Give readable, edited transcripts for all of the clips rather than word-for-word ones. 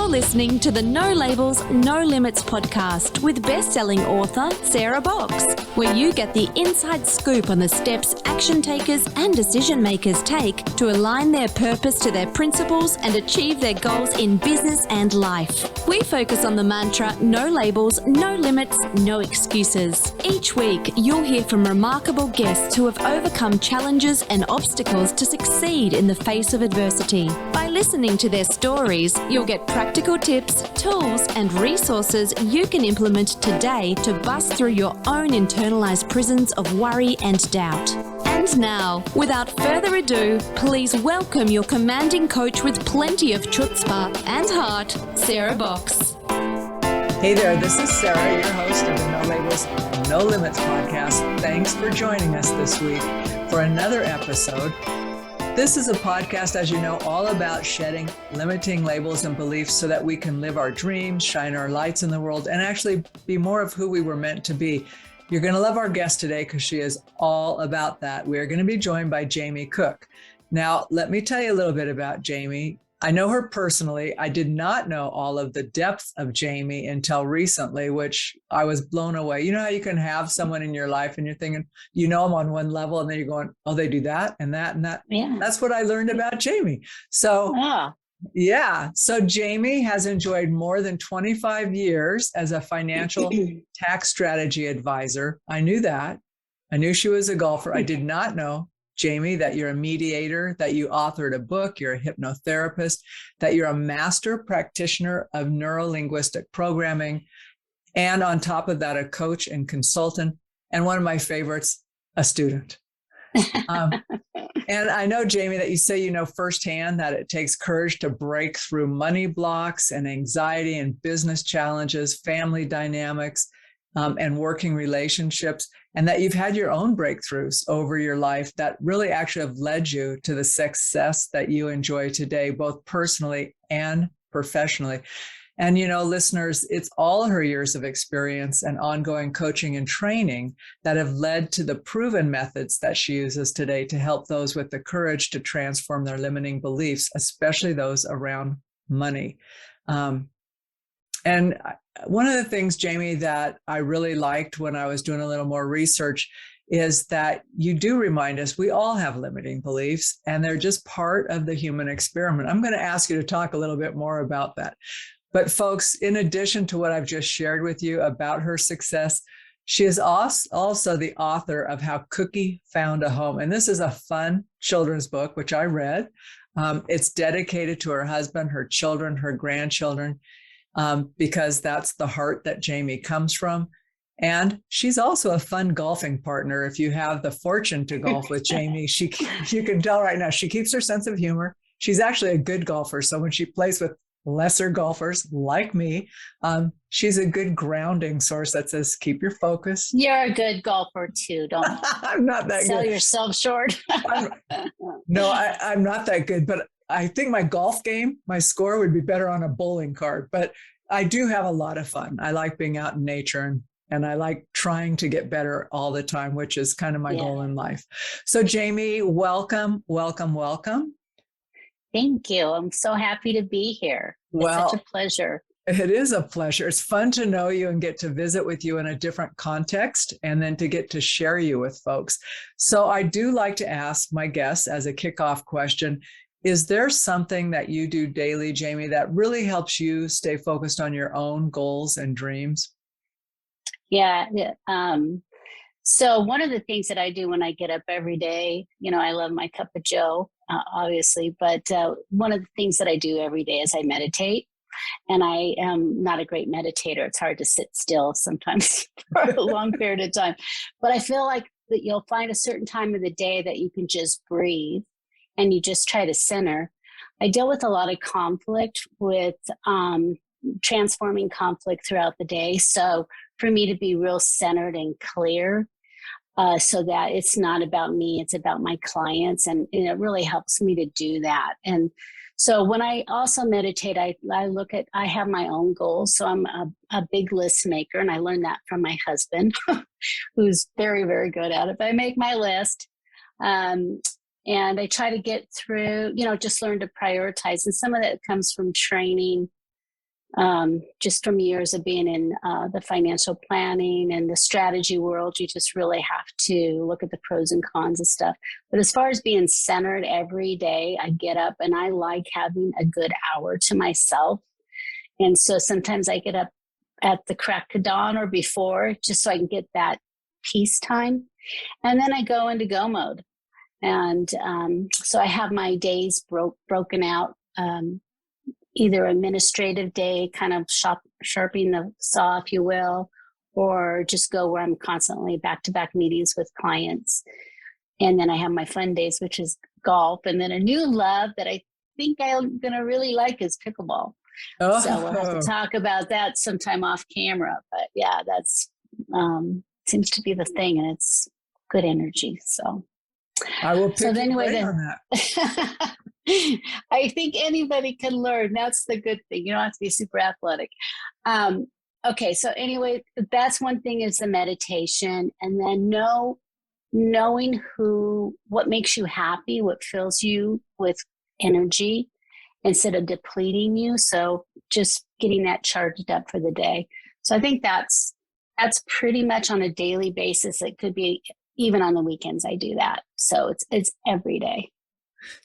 listening to the No Labels, No Limits podcast with best-selling author Sarah Box, where you get the inside scoop on the steps action takers and decision makers take to align their purpose to their principles and achieve their goals in business and life. We focus on the mantra, no labels, no limits, no excuses. Each week, you'll hear from remarkable guests who have overcome challenges and obstacles to succeed in the face of adversity. By listening to their stories, you'll get practical tips, tools, and resources you can implement today to bust through your own internalized prisons of worry and doubt. And now, without further ado, please welcome your commanding coach with plenty of chutzpah and heart, Sarah Box. Hey there, this is Sarah, your host of the No Labels, No Limits podcast. Thanks for joining us this week for another episode. This is a podcast, as you know, all about shedding limiting labels and beliefs so that we can live our dreams, shine our lights in the world, and actually be more of who we were meant to be. You're going to love our guest today because she is all about that. We are going to be joined by Jamie Cooke. Now, let me tell you a little bit about Jamie. I know her personally. I did not know all of the depth of Jamie until recently, which I was blown away. You know how you can have someone in your life and you're thinking, you know them on one level and then you're going, oh, they do that and that and that. Yeah. That's what I learned about Jamie. So yeah. So Jamie has enjoyed more than 25 years as a financial tax strategy advisor. I knew that. I knew she was a golfer. I did not know, Jamie, that you're a mediator, that you authored a book, you're a hypnotherapist, that you're a master practitioner of neuro-linguistic programming, and on top of that, a coach and consultant, and one of my favorites, a student. And I know, Jamie, that you say you know firsthand that it takes courage to break through money blocks and anxiety and business challenges, family dynamics, and working relationships, and that you've had your own breakthroughs over your life that really actually have led you to the success that you enjoy today, both personally and professionally. And, you know, listeners, it's all her years of experience and ongoing coaching and training that have led to the proven methods that she uses today to help those with the courage to transform their limiting beliefs, especially those around money. And one of the things, Jamie, that I really liked when I was doing a little more research is that you do remind us we all have limiting beliefs and they're just part of the human experiment. I'm going to ask you to talk a little bit more about that. But folks, in addition to what I've just shared with you about her success, she is also the author of How Cookie Found a Home. And this is a fun children's book, which I read. It's dedicated to her husband, her children, her grandchildren, because that's the heart that Jamie comes from. And she's also a fun golfing partner. If you have the fortune to golf with Jamie, you can tell right now, she keeps her sense of humor. She's actually a good golfer. So when she plays with lesser golfers like me, she's a good grounding source that says, keep your focus. You're a good golfer too. Don't I'm not that sell good. yourself short. I'm not that good, but I think my golf game, my score would be better on a bowling card, but I do have a lot of fun. I like being out in nature and I like trying to get better all the time, which is kind of my goal in life. So Jamie, welcome. Thank you. I'm so happy to be here. It's such a pleasure. It is a pleasure. It's fun to know you and get to visit with you in a different context and then to get to share you with folks. So I do like to ask my guests as a kickoff question, is there something that you do daily, Jamie, that really helps you stay focused on your own goals and dreams? Yeah. So one of the things that I do when I get up every day, you know, I love my cup of joe, obviously, but one of the things that I do every day is I meditate. And I am not a great meditator. It's hard to sit still sometimes for a long period of time. But I feel like that you'll find a certain time of the day that you can just breathe and you just try to center. I deal with a lot of conflict with transforming conflict throughout the day. So for me to be real centered and clear, so that it's not about me, it's about my clients. And it really helps me to do that. And so when I also meditate, I have my own goals. So I'm a big list maker, and I learned that from my husband, who's very, very good at it. But I make my list. And I try to get through, just learn to prioritize. And some of that comes from training Just from years of being in the financial planning and the strategy world, you just really have to look at the pros and cons of stuff. But as far as being centered every day, I get up and I like having a good hour to myself. And so sometimes I get up at the crack of dawn or before, just so I can get that peace time. And then I go into go mode. And so I have my days broken out, either administrative day, kind of sharpening the saw, if you will, or just go where I'm constantly back-to-back meetings with clients. And then I have my fun days, which is golf. And then a new love that I think I'm going to really like is pickleball. Oh. So we'll have to talk about that sometime off camera. But yeah, that's seems to be the thing, and it's good energy. So I will pick your brain on that. I think anybody can learn. That's the good thing. You don't have to be super athletic. Okay, so anyway, that's one thing is the meditation, and then knowing what makes you happy, what fills you with energy instead of depleting you. So just getting that charged up for the day. So I think that's pretty much on a daily basis. It could be even on the weekends I do that. So it's every day.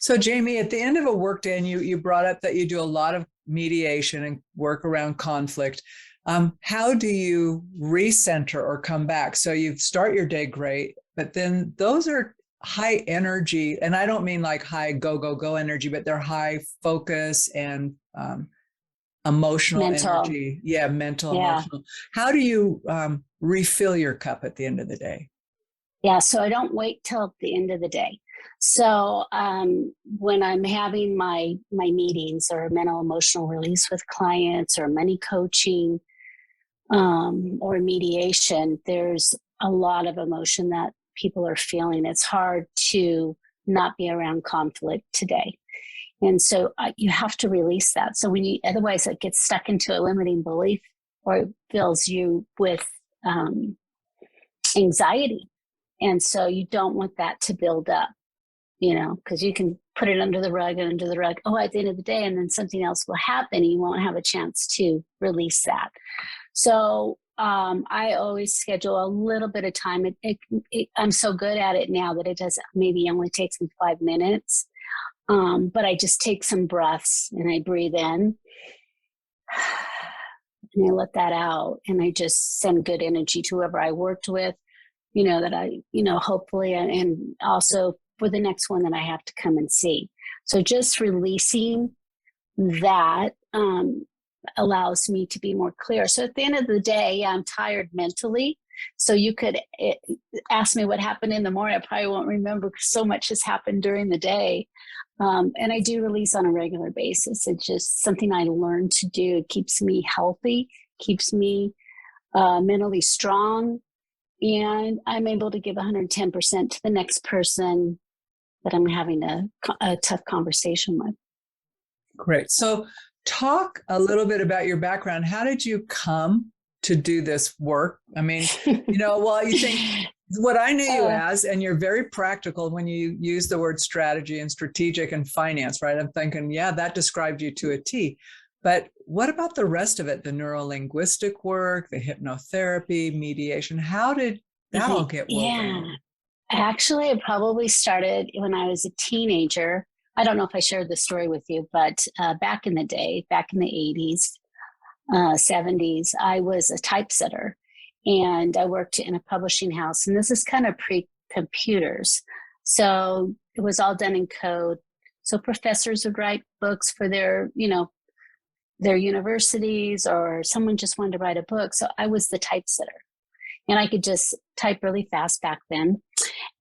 So Jamie, at the end of a work day, and you brought up that you do a lot of mediation and work around conflict. How do you recenter or come back? So you start your day great, but then those are high energy. And I don't mean like high go energy, but they're high focus and emotional energy. Yeah, mental, emotional. How do you refill your cup at the end of the day? Yeah, so I don't wait till the end of the day. So when I'm having my meetings or mental emotional release with clients or money coaching or mediation, there's a lot of emotion that people are feeling. It's hard to not be around conflict today. And so you have to release that. So otherwise it gets stuck into a limiting belief, or it fills you with anxiety. And so you don't want that to build up, because you can put it under the rug. Oh, at the end of the day, and then something else will happen. And you won't have a chance to release that. So I always schedule a little bit of time. I'm so good at it now that it maybe only takes me 5 minutes. But I just take some breaths and I breathe in and I let that out. And I just send good energy to whoever I worked with, that I, hopefully, and also for the next one that I have to come and see. So just releasing that allows me to be more clear. So at the end of the day, I'm tired mentally. So you could ask me what happened in the morning. I probably won't remember because so much has happened during the day. And I do release on a regular basis. It's just something I learned to do. It keeps me healthy, keeps me mentally strong, and I'm able to give 110% to the next person that I'm having a tough conversation with. Great. So talk a little bit about your background. How did you come to do this work? I mean, you think what I knew you as, and you're very practical when you use the word strategy and strategic and finance, right? I'm thinking, yeah, that described you to a T. But what about the rest of it? The neuro-linguistic work, the hypnotherapy, mediation. How did that all get woven? Yeah. Actually, it probably started when I was a teenager. I don't know if I shared this story with you, but back in the day, back in the 80s, 70s, I was a typesetter and I worked in a publishing house. And this is kind of pre-computers. So it was all done in code. So professors would write books for their universities, or someone just wanted to write a book. So I was the typesetter. And I could just type really fast back then.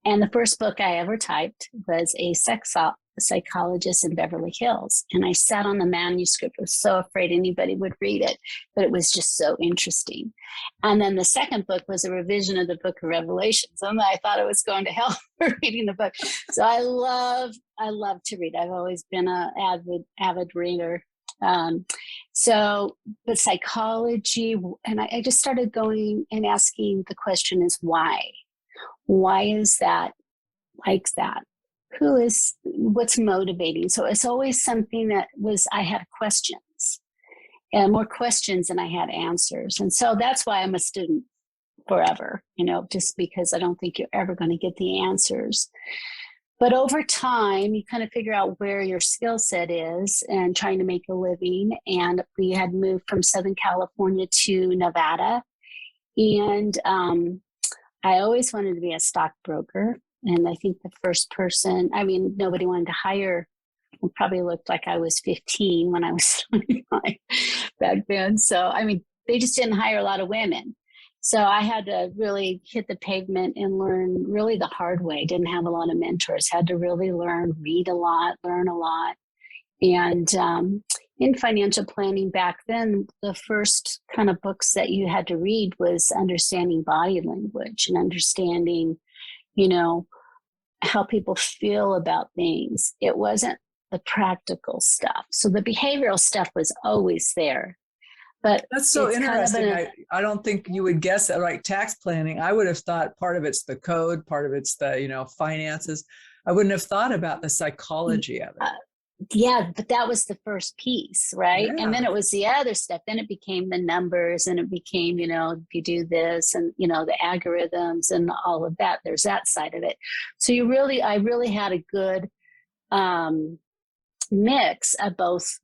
And the first book I ever typed was a sex psychologist in Beverly Hills. And I sat on the manuscript. I was so afraid anybody would read it, but it was just so interesting. And then the second book was a revision of the Book of Revelations. And I thought I was going to hell for reading the book. So I love to read. I've always been an avid reader. So the psychology, and I just started going and asking the question is why? Why is that like that? What's motivating? So it's always something I had questions. and more questions than I had answers. And so that's why I'm a student forever, just because I don't think you're ever going to get the answers. But over time, you kind of figure out where your skill set is and trying to make a living. And we had moved from Southern California to Nevada. And I always wanted to be a stockbroker. And I think the first person, nobody wanted to hire. I probably looked like I was 15 when I was 25 back then. So, they just didn't hire a lot of women. So I had to really hit the pavement and learn really the hard way. Didn't have a lot of mentors, had to really learn, read a lot, learn a lot. And in financial planning back then, the first kind of books that you had to read was understanding body language and understanding, how people feel about things. It wasn't the practical stuff. So the behavioral stuff was always there. But that's so interesting. I don't think you would guess that, like tax planning. I would have thought part of it's the code, part of it's the, finances. I wouldn't have thought about the psychology of it. Yeah, but that was the first piece, right? Yeah. And then it was the other stuff. Then it became the numbers, and it became, if you do this and, the algorithms and all of that, there's that side of it. So I really had a good mix of both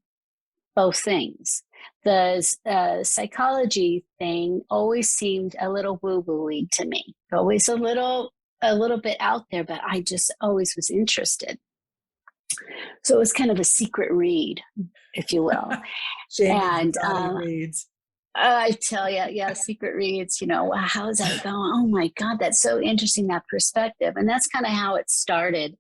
things. The psychology thing always seemed a little woo-woo-y to me, always a little bit out there, but I just always was interested. So it was kind of a secret read, if you will. And reads. I tell you, yeah, secret reads, how is that going? Oh my God, that's so interesting, that perspective. And that's kind of how it started.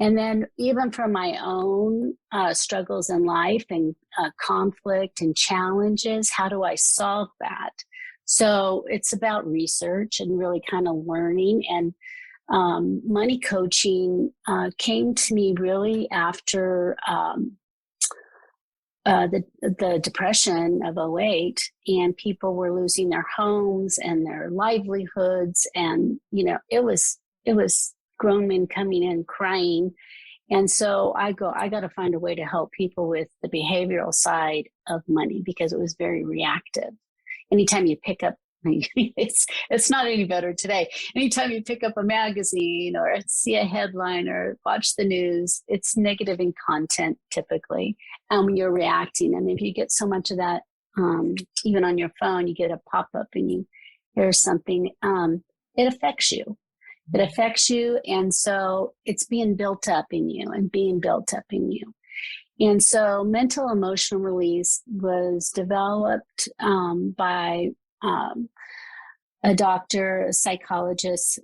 And then even from my own struggles in life and conflict and challenges, how do I solve that? So it's about research and really kind of learning. And money coaching came to me really after the depression of 2008, and people were losing their homes and their livelihoods. And, it was grown men coming in crying. And so I got to find a way to help people with the behavioral side of money, because it was very reactive. Anytime you pick up, it's not any better today. Anytime you pick up a magazine or see a headline or watch the news, it's negative in content typically. You're reacting. And if you get so much of that, even on your phone, you get a pop-up and you hear something, it affects you. It affects you. And so it's being built up in you and being built up in you. And so mental emotional release was developed by a doctor, a psychologist.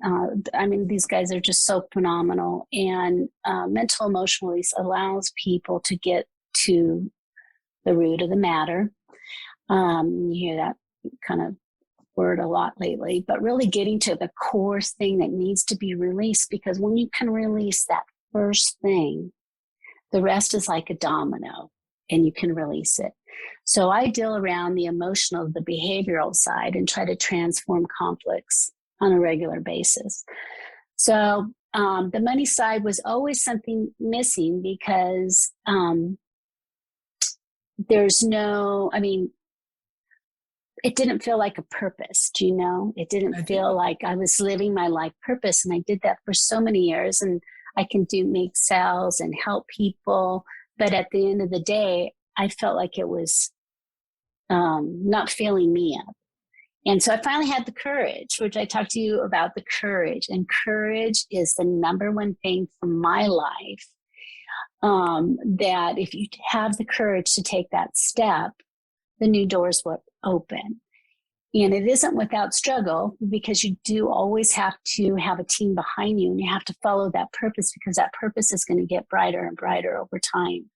These guys are just so phenomenal. And mental emotional release allows people to get to the root of the matter. You hear that kind of word a lot lately, but really getting to the core thing that needs to be released, because when you can release that first thing, the rest is like a domino and you can release it. So I deal around the emotional, the behavioral side, and try to transform conflicts on a regular basis. So the money side was always something missing, because there's no, it didn't feel like a purpose, It didn't feel like I was living my life purpose. And I did that for so many years, and I can make sales and help people. But at the end of the day, I felt like it was not filling me up. And so I finally had the courage, which I talked to you about, the courage. And courage is the number one thing for my life, that if you have the courage to take that step, the new doors will open. And it isn't without struggle, because you do always have to have a team behind you, and you have to follow that purpose, because that purpose is going to get brighter and brighter over time.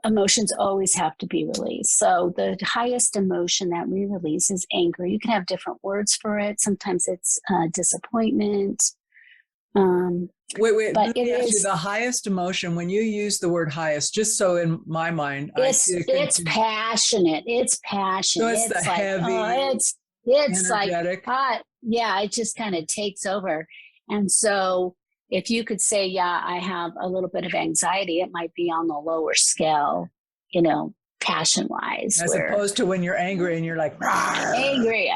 Emotions always have to be released. So the highest emotion that we release is anger. You can have different words for it. Sometimes it's disappointment. Wait, let me ask you, the highest emotion, when you use the word highest, just so in my mind, it's passionate. It's passionate. So it's the like, heavy, it's energetic. Like, it just kind of takes over. And so if you could say, I have a little bit of anxiety, it might be on the lower scale, passion wise. As opposed to when you're angry and you're like, rawr. Angry.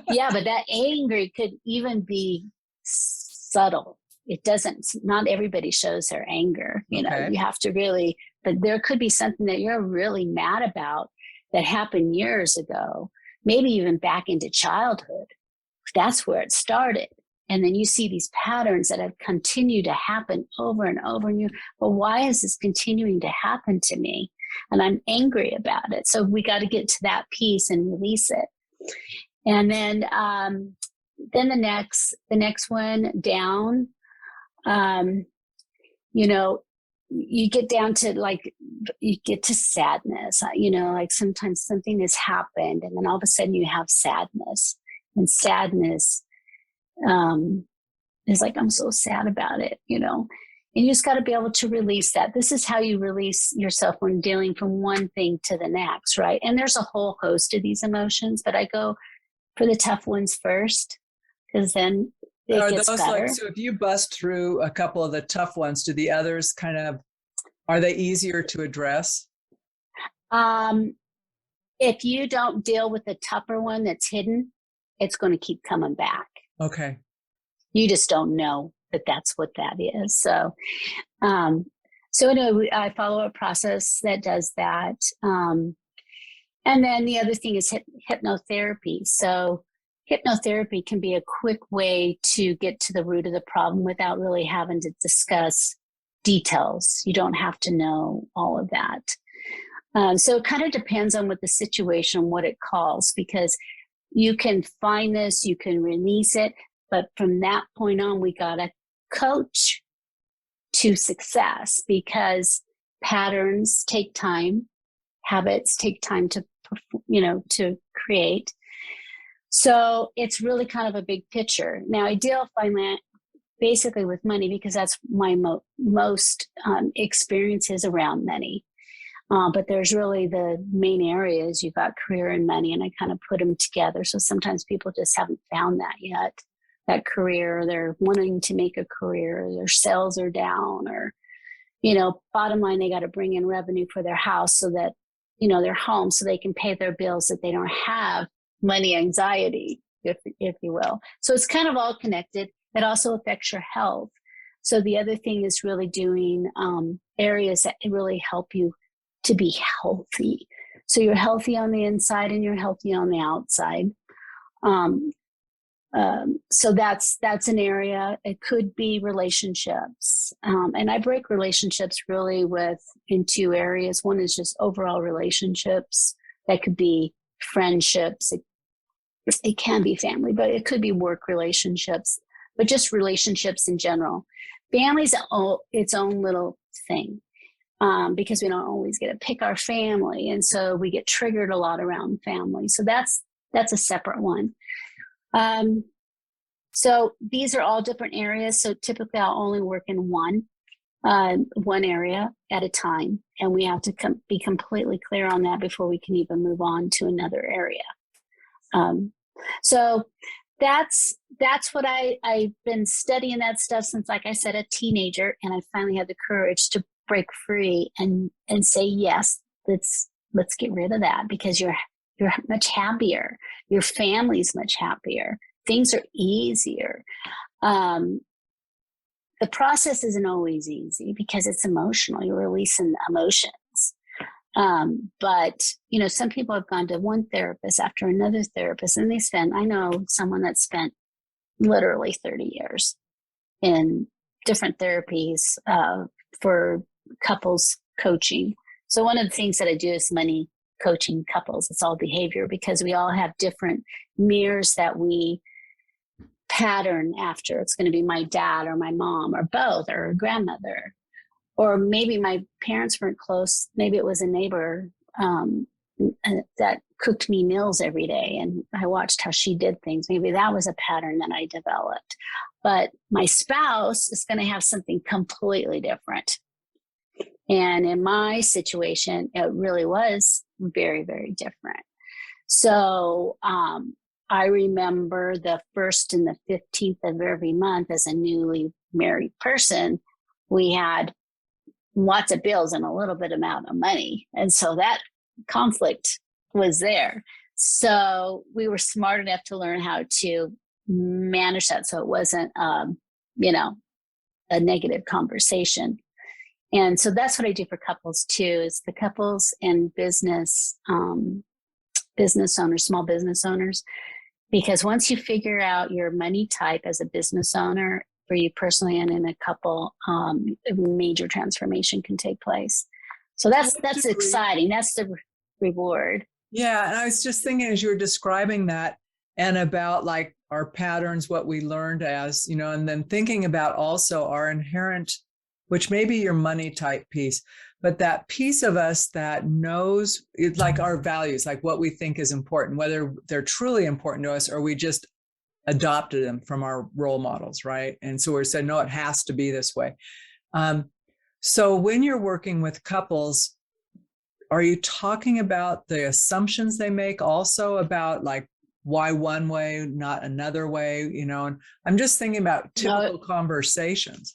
Yeah, but that angry could even be subtle. It doesn't, not everybody shows their anger. You know, you have to really, but there could be something that you're really mad about that happened years ago, maybe even back into childhood. That's where it started. And then you see these patterns that have continued to happen over and over. And well, why is this continuing to happen to me? And I'm angry about it. So we got to get to that piece and release it. And then the next one down, you know, you get down to you get to sadness, you know, like sometimes something has happened and then all of a sudden you have sadness, and sadness is like, I'm so sad about it, you know, and you just got to be able to release that. This is how you release yourself when dealing from one thing to the next, right? And there's a whole host of these emotions, but I go for the tough ones first, because then it gets better. So if you bust through a couple of the tough ones, do the others are they easier to address? If you don't deal with the tougher one that's hidden, it's going to keep coming back. Okay. You just don't know that that's what that is. So anyway, I follow a process that does that. And then the other thing is hypnotherapy. So hypnotherapy can be a quick way to get to the root of the problem without really having to discuss details. You don't have to know all of that. So it kind of depends on what the situation, what it calls, because you can find this, you can release it, but from that point on, we got to coach to success, because patterns take time, habits take time to create. So it's really kind of a big picture. Now, I deal basically with money because that's my most experiences around money. But there's really the main areas. You've got career and money, and I kind of put them together. So sometimes people just haven't found that yet, that career. They're wanting to make a career, their sales are down, or, you know, bottom line, they got to bring in revenue for their house so that, you know, their home, so they can pay their bills, that they don't have money anxiety, if you will. So it's kind of all connected. It also affects your health. So the other thing is really doing areas that really help you to be healthy. So you're healthy on the inside and you're healthy on the outside. So that's an area. It could be relationships. And I break relationships really in two areas. One is just overall relationships. That could be friendships. It can be family, but it could be work relationships, but just relationships in general. Family's its own little thing, because we don't always get to pick our family. And so we get triggered a lot around family. So that's a separate one. So these are all different areas. So typically I'll only work in one area at a time. And we have to be completely clear on that before we can even move on to another area. So that's what I've been studying that stuff since, like I said, a teenager. And I finally had the courage to break free and say, yes, let's get rid of that, because you're much happier. Your family's much happier. Things are easier. The process isn't always easy because it's emotional. You're releasing emotions. But, you know, some people have gone to one therapist after another therapist, and I know someone that spent literally 30 years in different therapies for couples coaching. So one of the things that I do is money coaching couples. It's all behavior, because we all have different mirrors that we pattern after. It's going to be my dad or my mom or both, or a grandmother, or maybe my parents weren't close. Maybe it was a neighbor that cooked me meals every day, and I watched how she did things. Maybe that was a pattern that I developed. But my spouse is going to have something completely different. And in my situation, it really was very, very different. So I remember the 1st and the 15th of every month, as a newly married person, we had lots of bills and a little bit amount of money. And so that conflict was there. So we were smart enough to learn how to manage that, so it wasn't, you know, a negative conversation. And so that's what I do for couples too, is the couples and business owners, small business owners, because once you figure out your money type as a business owner, for you personally and in a couple, a major transformation can take place. So that's exciting. That's the reward. Yeah. And I was just thinking as you were describing that and about like our patterns, what we learned as, you know, and then thinking about also our inherent, which may be your money type piece, but that piece of us that knows, it's like our values, like what we think is important, whether they're truly important to us or we just adopted them from our role models, right? And so we're saying, no, it has to be this way. So when you're working with couples, are you talking about the assumptions they make also about like why one way, not another way, you know? And I'm just thinking about typical conversations.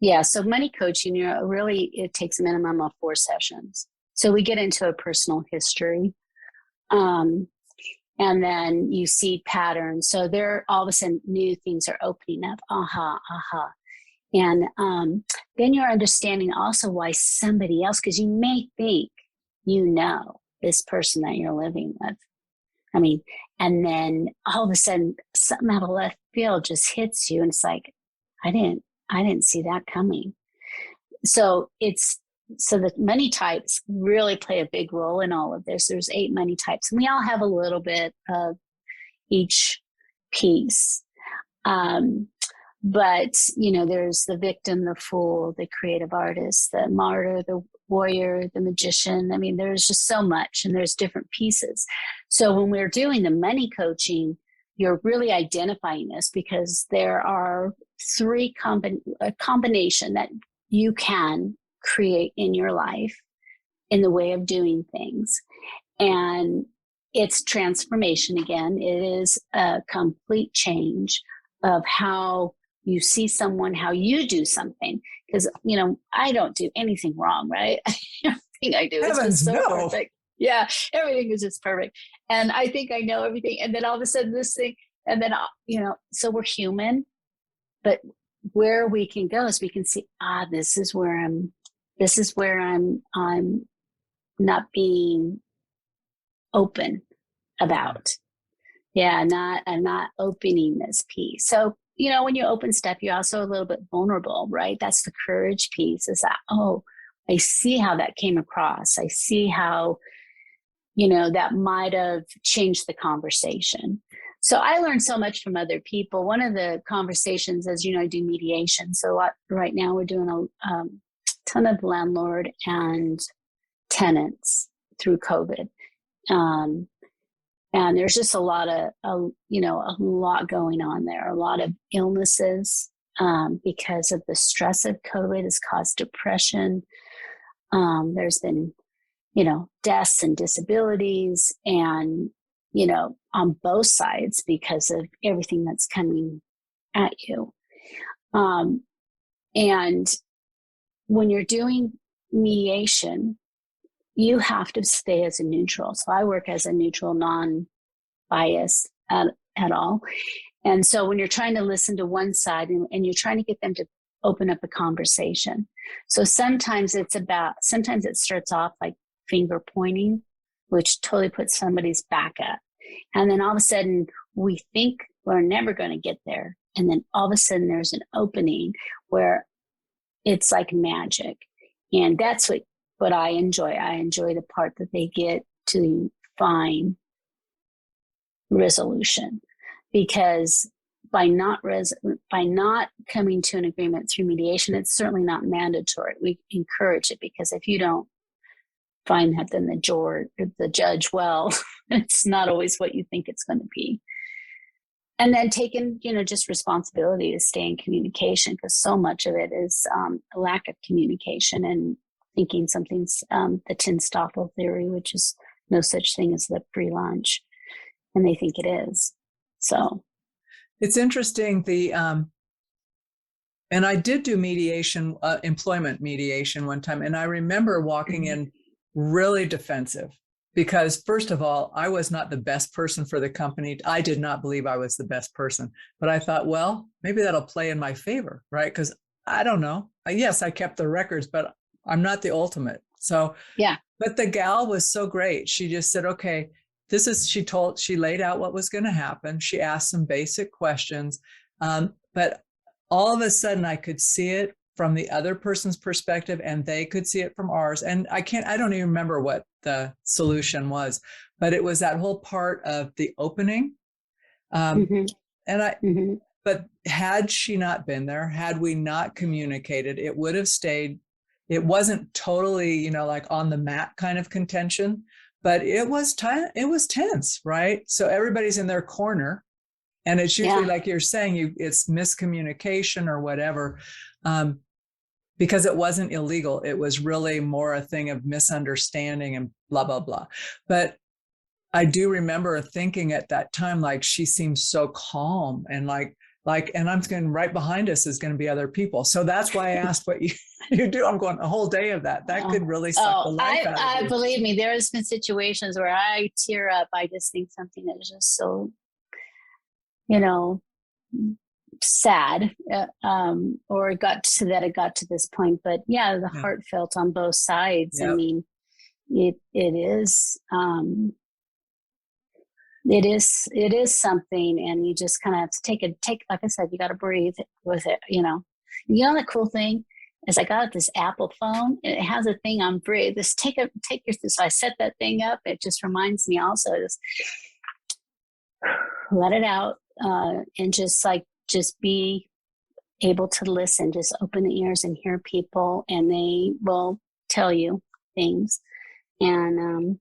Yeah. So money coaching, you know, really, it takes a minimum of 4 sessions. So we get into a personal history. And then you see patterns. So there, all of a sudden, new things are opening up. And then you're understanding also why somebody else, because you may think you know this person that you're living with. I mean, and then all of a sudden, something out of left field just hits you, and it's like, I didn't see that coming. So the money types really play a big role in all of this. There's 8 money types, and we all have a little bit of each piece. But, you know, there's the victim, the fool, the creative artist, the martyr, the warrior, the magician. I mean, there's just so much, and there's different pieces. So when we're doing the money coaching, you're really identifying this, because there are 3 combination that you can create in your life in the way of doing things. And it's transformation again. It is a complete change of how you see someone, how you do something. Because, you know, I don't do anything wrong, right? Everything I do is just so perfect. Yeah, everything is just perfect. And I think I know everything. And then all of a sudden this thing, and then, you know, so we're human. But where we can go is we can see, this is where I'm not being open about. Yeah, I'm not opening this piece. So, you know, when you open stuff, you're also a little bit vulnerable, right? That's the courage piece, is that, I see how that came across. I see how, you know, that might have changed the conversation. So I learned so much from other people. One of the conversations, as you know, I do mediation. So right now we're doing a ton of landlord and tenants through COVID. And there's just a lot going on there, a lot of illnesses because of the stress of COVID has caused depression. There's been, you know, deaths and disabilities, and, you know, on both sides because of everything that's coming at you. And when you're doing mediation, you have to stay as a neutral. So I work as a neutral, non-bias at all. And so when you're trying to listen to one side and you're trying to get them to open up a conversation. So sometimes it starts off like finger pointing, which totally puts somebody's back up. And then all of a sudden we think we're never going to get there. And then all of a sudden there's an opening where it's like magic. And that's what I enjoy. I enjoy the part that they get to find resolution, because by not coming to an agreement through mediation, it's certainly not mandatory. We encourage it, because if you don't find that, then the judge, well, it's not always what you think it's going to be. And then taking, you know, just responsibility to stay in communication, because so much of it is a lack of communication and thinking something's the Tinstoffel theory, which is no such thing as the free lunch, and they think it is. So it's interesting. And I did do mediation, employment mediation one time, and I remember walking in really defensive, because first of all, I was not the best person for the company. I did not believe I was the best person, but I thought, well, maybe that'll play in my favor, right? Because I don't know. Yes, I kept the records, but I'm not the ultimate. So, yeah. But the gal was so great. She just said, okay, she laid out what was going to happen. She asked some basic questions. But all of a sudden I could see it from the other person's perspective and they could see it from ours. And I don't even remember what the solution was, but it was that whole part of the opening. But had she not been there, had we not communicated, it would have stayed. It wasn't totally, like on the mat kind of contention, but it was tense, right? So everybody's in their corner. And it's usually like you're saying, it's miscommunication or whatever, because it wasn't illegal. It was really more a thing of misunderstanding and blah, blah, blah. But I do remember thinking at that time, like, she seems so calm and and I'm going right behind us is going to be other people. So that's why I asked what you do. I'm going a whole day of that. That could really suck the life out of you. Believe me, there's been situations where I tear up. I just think something that is just so, sad, or it got to this point. But the heartfelt on both sides. Yep. I mean, it is something, and you just kind of have to take, like I said, you got to breathe with it. The cool thing is I got this Apple phone, and it has a thing on breathe. Just so I set that thing up. It just reminds me also, just let it out, and just be able to listen, just open the ears and hear people, and they will tell you things. And,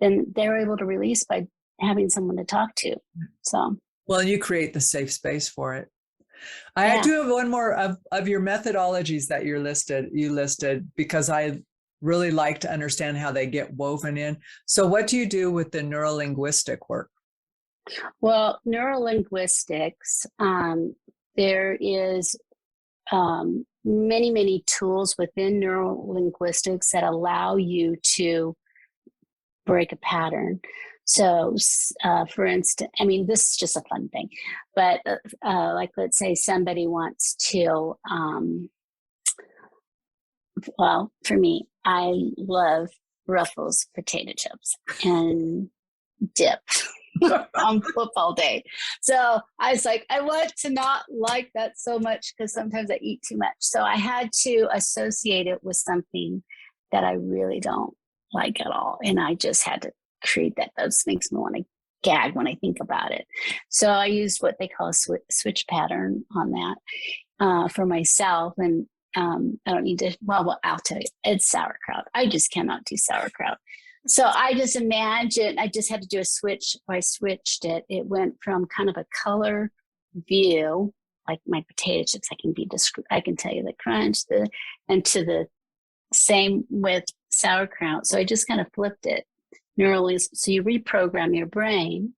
then they're able to release by having someone to talk to. So, well, you create the safe space for it. I do have one more of your methodologies that you listed, because I really like to understand how they get woven in. So what do you do with the neuro-linguistic work? Well, neuro-linguistics, there is many, many tools within neuro-linguistics that allow you to break a pattern. So, for instance, I mean, this is just a fun thing, but let's say somebody wants to, well, for me, I love Ruffles potato chips and dip on football day. So I was like, I want to not like that so much because sometimes I eat too much. So I had to associate it with something that I really don't like at all. And I just had to create that. That makes me want to gag when I think about it. So I used what they call a switch pattern on that for myself. And I don't need to, well, I'll tell you, it's sauerkraut. I just cannot do sauerkraut. So I just imagined, I just had to do a switch. I switched it. It went from kind of a color view, like my potato chips, I can tell you the crunch, and to the same with sauerkraut. So I just kind of flipped it neurally. So you reprogram your brain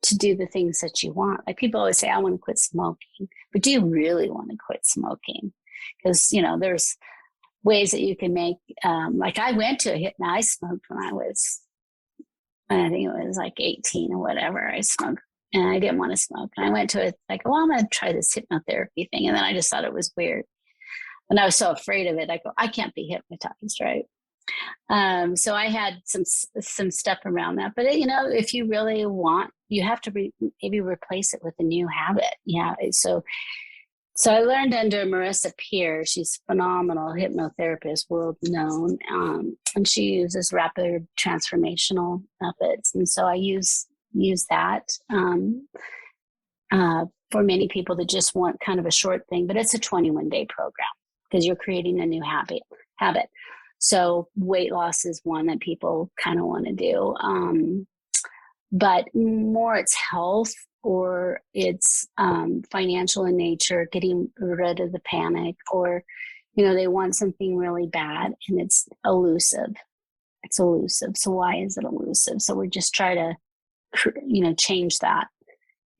to do the things that you want. Like people always say, I want to quit smoking, but do you really want to quit smoking? Because, there's ways that you can make, like I went to I smoked when I think it was like 18 or whatever. I smoked and I didn't want to smoke. And I went to it like, well, I'm going to try this hypnotherapy thing. And then I just thought it was weird. And I was so afraid of it. I go, I can't be hypnotized, right? So I had some stuff around that. But, if you really want, you have to maybe replace it with a new habit. Yeah. So I learned under Marissa Peer. She's a phenomenal hypnotherapist, world known, and she uses rapid transformational methods. And so I use that for many people that just want kind of a short thing, but it's a 21-day program because you're creating a new habit. So weight loss is one that people kind of want to do, but more it's health. Or it's financial in nature, getting rid of the panic, or, they want something really bad and it's elusive. It's elusive. So why is it elusive? So we just try to, change that.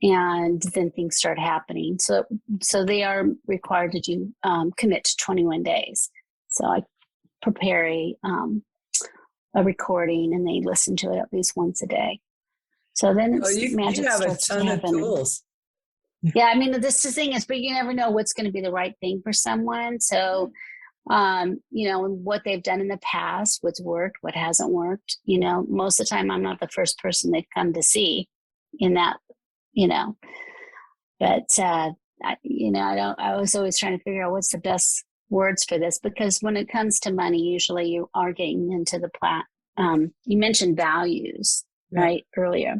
And then things start happening. So they are required to do, commit to 21 days. So I prepare a a recording and they listen to it at least once a day. So then magic you have a starts ton to of happen. tools. Yeah, I mean, this is the thing is, but you never know what's going to be the right thing for someone. So, what they've done in the past, what's worked, what hasn't worked, most of the time I'm not the first person they've come to see in that, but, I was always trying to figure out what's the best words for this, because when it comes to money, usually you are getting into the you mentioned values, right, earlier.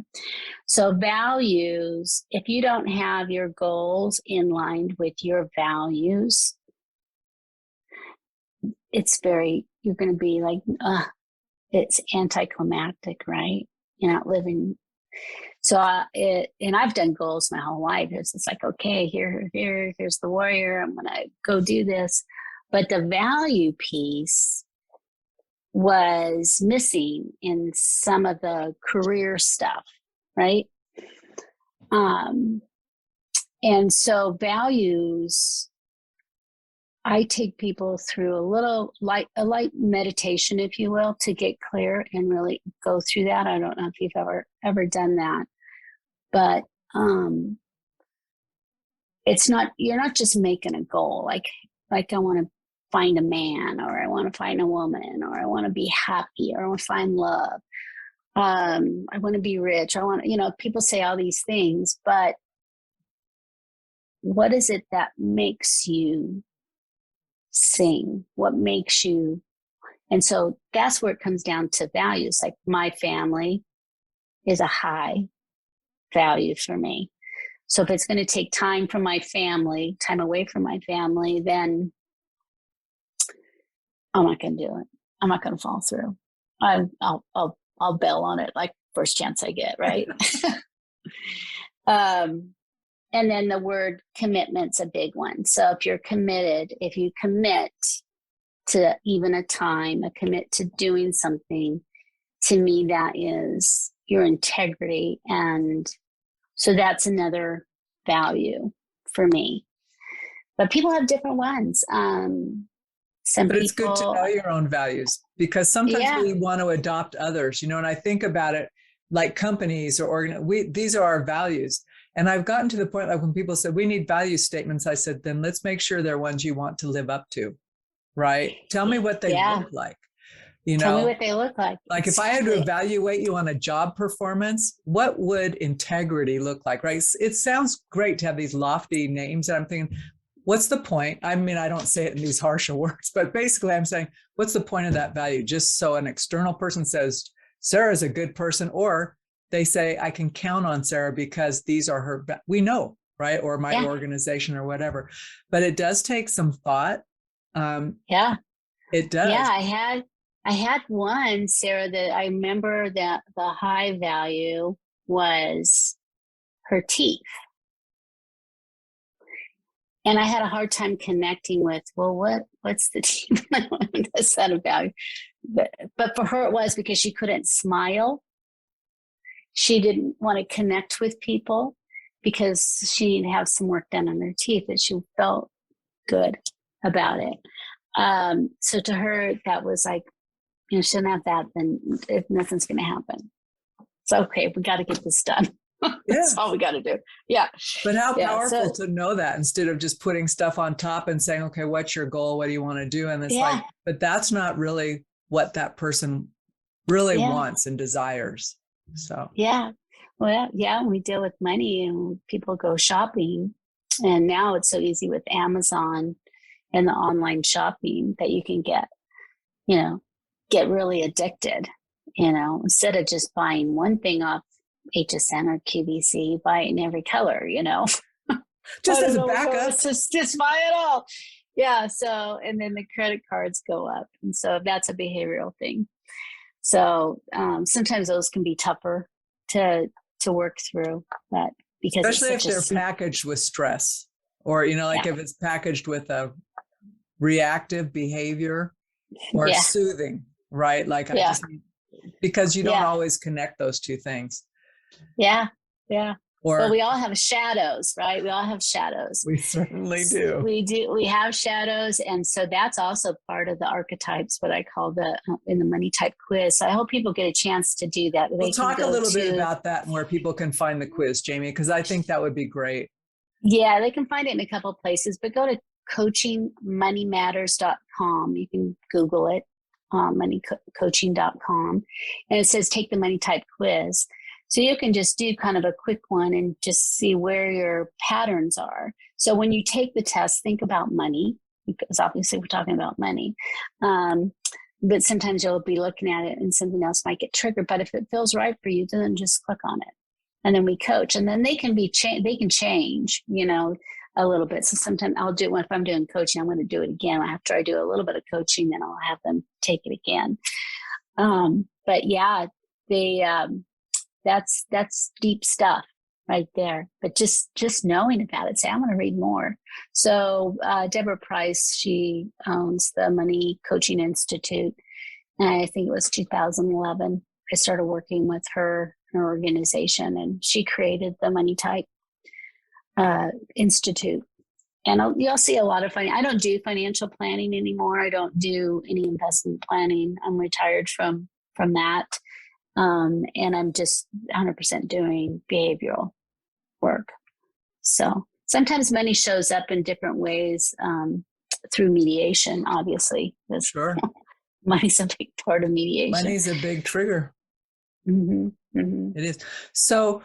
So values, if you don't have your goals in line with your values, you're going to be like, it's anticlimactic, right? You're not living. So, and I've done goals my whole life. It's like, okay, here's the warrior. I'm going to go do this. But the value piece was missing in some of the career stuff, right? And so values, I take people through a light meditation, if you will, to get clear and really go through that. I don't know if you've ever done that, but you're not just making a goal like I want to find a man, or I want to find a woman, or I want to be happy, or I want to find love. I want to be rich. I want, people say all these things, but what is it that makes you sing? What makes you? And so that's where it comes down to values. Like my family is a high value for me. So if it's going to take time from my family, time away from my family, then I'm not going to do it. I'm not going to follow through. I'll bail on it like first chance I get, right? And then the word commitment's a big one. So if you're committed, if you commit to even a time, commit to doing something, to me, that is your integrity. And so that's another value for me. But people have different ones. But it's good to know your own values, because sometimes we want to adopt others, and I think about it like companies or these are our values. And I've gotten to the point, like when people said, we need value statements, I said, then let's make sure they're ones you want to live up to, right? Tell me what they look like. Tell me what they look like. Like if I had to evaluate you on a job performance, what would integrity look like, right? It sounds great to have these lofty names. And I'm thinking, what's the point? I mean, I don't say it in these harsher words, but basically I'm saying, what's the point of that value? Just so an external person says, Sarah's a good person, or they say, I can count on Sarah because these are her, we know, right? Or my organization or whatever. But it does take some thought. It does. Yeah, I had one, Sarah, that I remember that the high value was her teeth. And I had a hard time connecting with, well, what's the teeth? That's not a value. But for her, it was because she couldn't smile. She didn't want to connect with people because she needed to have some work done on her teeth, that she felt good about it. So to her, that was like, she doesn't have that, then nothing's going to happen. So, okay, we got to get this done. That's all we got to do. Yeah. But how powerful to know that, instead of just putting stuff on top and saying, okay, what's your goal? What do you want to do? And it's like, but that's not really what that person really wants and desires. So, we deal with money and people go shopping, and now it's so easy with Amazon and the online shopping that you can get really addicted, instead of just buying one thing off HSN or QVC, buy it in every color, just as a backup. Just buy it all. Yeah. So, and then the credit cards go up. And so that's a behavioral thing. So sometimes those can be tougher to work through, but because especially if they're packaged with stress, or, if it's packaged with a reactive behavior or soothing, right? Like because you don't always connect those two things. Yeah. Yeah. But we all have shadows, right? We all have shadows. We certainly do. We have shadows. And so that's also part of the archetypes, what I call in the money type quiz. So I hope people get a chance to do that. We'll talk a little bit about that and where people can find the quiz, Jamie, because I think that would be great. Yeah, they can find it in a couple of places, but go to coachingmoneymatters.com. You can Google it, moneycoaching.com. And it says take the money type quiz. So you can just do kind of a quick one and just see where your patterns are. So when you take the test, think about money, because obviously we're talking about money. But sometimes you'll be looking at it and something else might get triggered. But if it feels right for you, then just click on it. And then we coach. And then they can change, a little bit. So sometimes I'll do it if I'm doing coaching, I'm going to do it again. After I do a little bit of coaching, then I'll have them take it again. But yeah, that's deep stuff right there. But just knowing about it, say, I want to read more. So Deborah Price, she owns the Money Coaching Institute. And I think it was 2011. I started working with her organization, and she created the Money Type Institute. And you'll see a lot of I don't do financial planning anymore. I don't do any investment planning. I'm retired from that. And I'm just 100% doing behavioral work. So sometimes money shows up in different ways through mediation, obviously. Sure. Money's a big part of mediation. Money's a big trigger. Mm-hmm. Mm-hmm. It is. So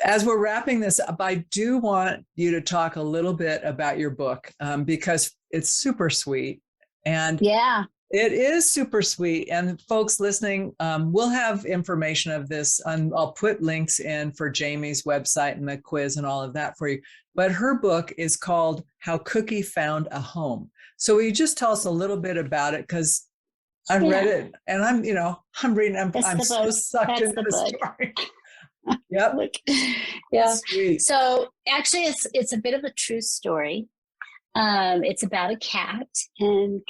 as we're wrapping this up, I do want you to talk a little bit about your book because it's super sweet. And yeah, it is super sweet. And folks listening, we'll have information of this. I'll put links in for Jamie's website and the quiz and all of that for you. But her book is called How Cookie Found a Home. So will you just tell us a little bit about it? Because I've read it and I'm reading, I'm so sucked into the story. Yep. Yeah. Sweet. So actually it's a bit of a true story. It's about a cat, and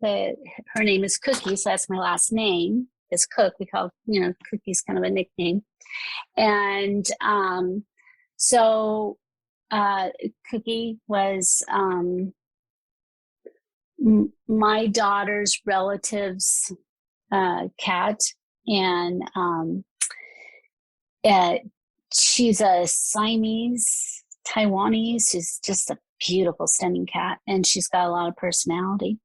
her name is Cookie. So that's my last name is Cook. We call, Cookie's kind of a nickname. And, so, Cookie was, my daughter's relative's, cat. And, she's a Siamese Taiwanese. She's just a beautiful, stunning cat, and she's got a lot of personality.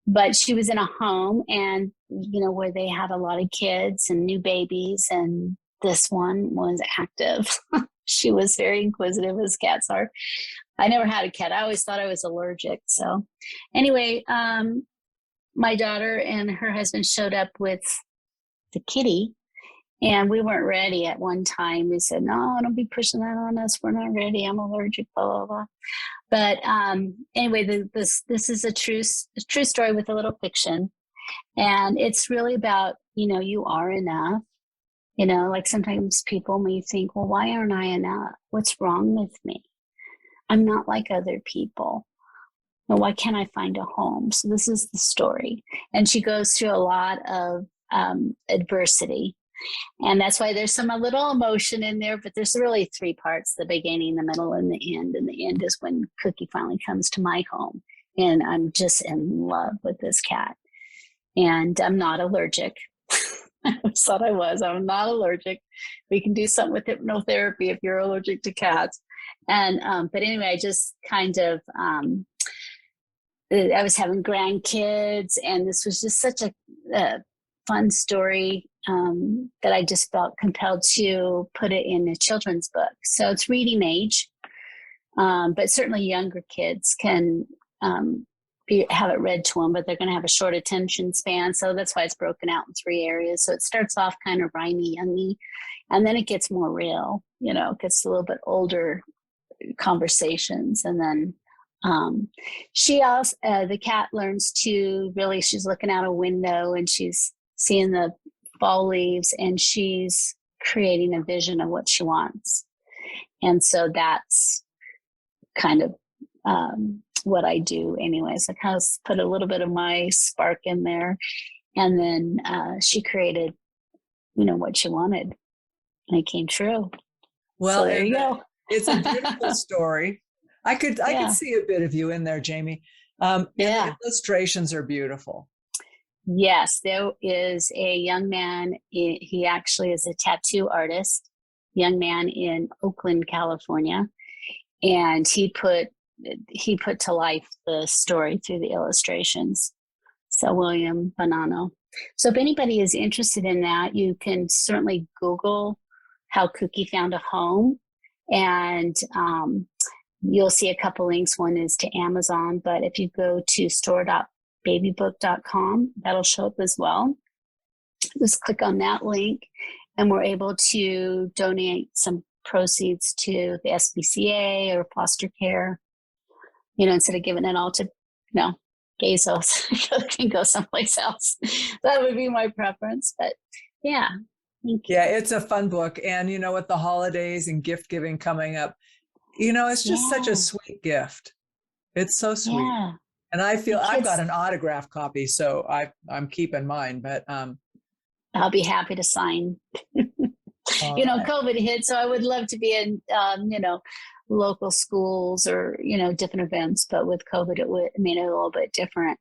But she was in a home, and where they have a lot of kids and new babies, and this one was active. She was very inquisitive, as cats are. I never had a cat. I always thought I was allergic. So anyway, my daughter and her husband showed up with the kitty. And we weren't ready at one time. We said, no, don't be pushing that on us. We're not ready. I'm allergic, blah, blah, blah. But anyway, this is a true story with a little fiction. And it's really about, you are enough. Like sometimes people may think, well, why aren't I enough? What's wrong with me? I'm not like other people. Well, why can't I find a home? So this is the story. And she goes through a lot of adversity. And that's why there's a little emotion in there, but there's really three parts: the beginning, the middle, and the end. And the end is when Cookie finally comes to my home. And I'm just in love with this cat. And I'm not allergic. I thought I was. I'm not allergic. We can do something with hypnotherapy if you're allergic to cats. And but anyway, I just kind of I was having grandkids, and this was just such a fun story that I just felt compelled to put it in a children's book. So it's reading age, but certainly younger kids can have it read to them, but they're going to have a short attention span. So that's why it's broken out in 3 areas. So it starts off kind of rhymey, youngy, and then it gets more real, it gets a little bit older conversations. And then she also, the cat learns to really, she's looking out a window and she's seeing the fall leaves, and she's creating a vision of what she wants. And so that's kind of what I do anyways. I kind of put a little bit of my spark in there, and then she created, what she wanted, and it came true. Well, so there you go. It's a beautiful story. I could see a bit of you in there, Jamie. And the illustrations are beautiful. Yes, there is a young man. He actually is a tattoo artist, young man in Oakland, California, and he put to life the story through the illustrations. So William Bonanno. So if anybody is interested in that, you can certainly Google how Cookie found a home, and you'll see a couple links. One is to Amazon, but if you go to store.babybook.com, that'll show up as well. Just click on that link, and we're able to donate some proceeds to the SPCA or foster care, instead of giving it all to, Bezos. It can go someplace else. That would be my preference, but yeah. Yeah, it's a fun book. And with the holidays and gift giving coming up, it's just such a sweet gift. It's so sweet. Yeah. And I feel I've got an autographed copy, so I'm keeping mine, but I'll be happy to sign. COVID hit, so I would love to be in local schools or different events, but with COVID it made it a little bit different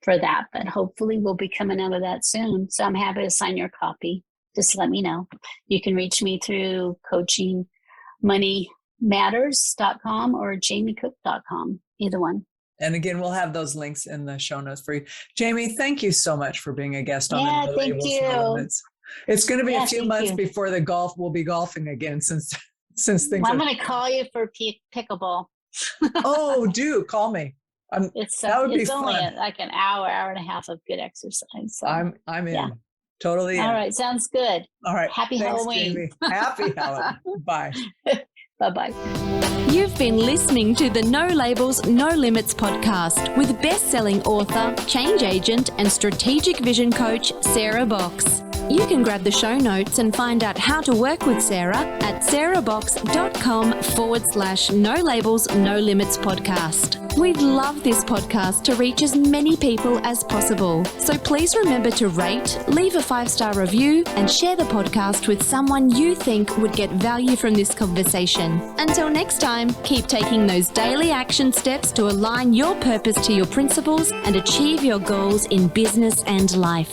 for that, but hopefully we'll be coming out of that soon. So I'm happy to sign your copy. Just let me know. You can reach me through coachingmoneymatters.com or jamiecooke.com, either one. And again, we'll have those links in the show notes for you. Jamie, thank you so much for being a guest on the thank Labels you. No Limits. It's going to be a few months before we'll be golfing again since things. I'm going to call you for pickleball. Oh, do call me. That would be fun. Only like an hour and a half of good exercise. So I'm in. Yeah. Totally in. All right. Sounds good. All right. Happy Halloween. Jamie. Happy Halloween. Bye. Bye-bye. You've been listening to the No Labels, No Limits podcast with best-selling author, change agent, and strategic vision coach, Sarah Box. You can grab the show notes and find out how to work with Sarah at sarahbox.com/No Labels, No Limits podcast. We'd love this podcast to reach as many people as possible. So please remember to rate, leave a 5-star review, and share the podcast with someone you think would get value from this conversation. Until next time, keep taking those daily action steps to align your purpose to your principles and achieve your goals in business and life.